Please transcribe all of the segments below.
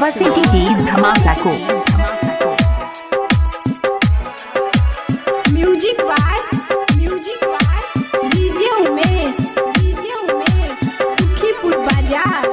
Diversity team धमाका को music by DJ Umesh Sukhipur Bazar.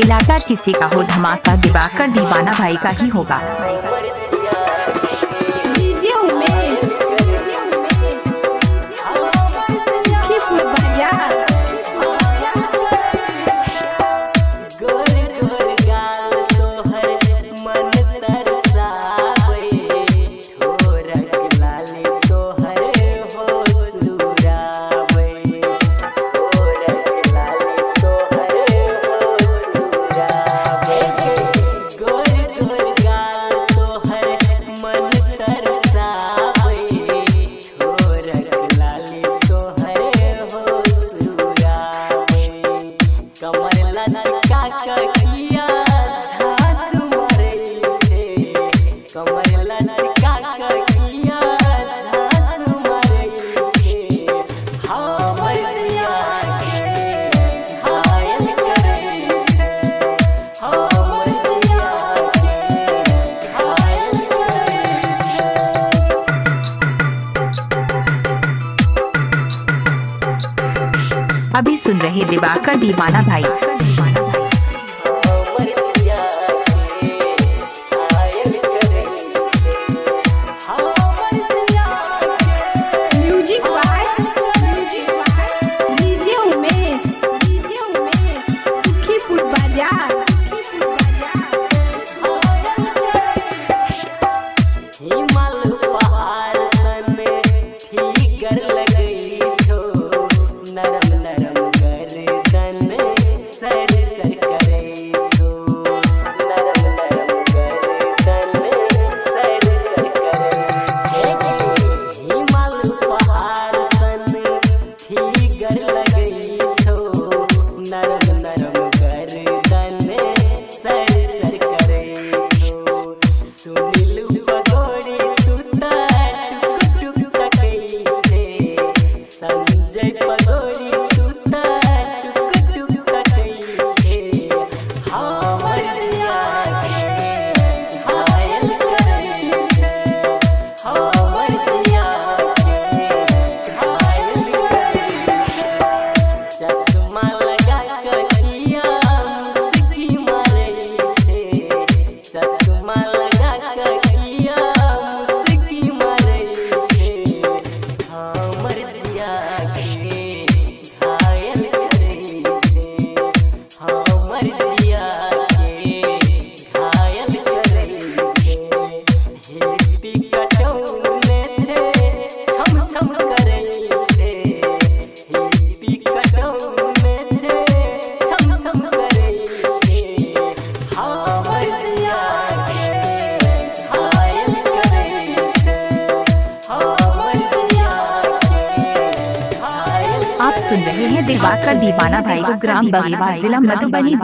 इलाका किसी का हो धमाका दिवाकर दीवाना भाई का ही होगा। डीजे उमेश सुखीपुर बाजार। अभी सुन रहे दिवाकर दीवाना भाई। Music by DJ Umesh Sukhipur Bazar. आप सुन रहे हैं दिवाकर दीवाना भाई को ग्राम बगीवा जिला मधुबनी।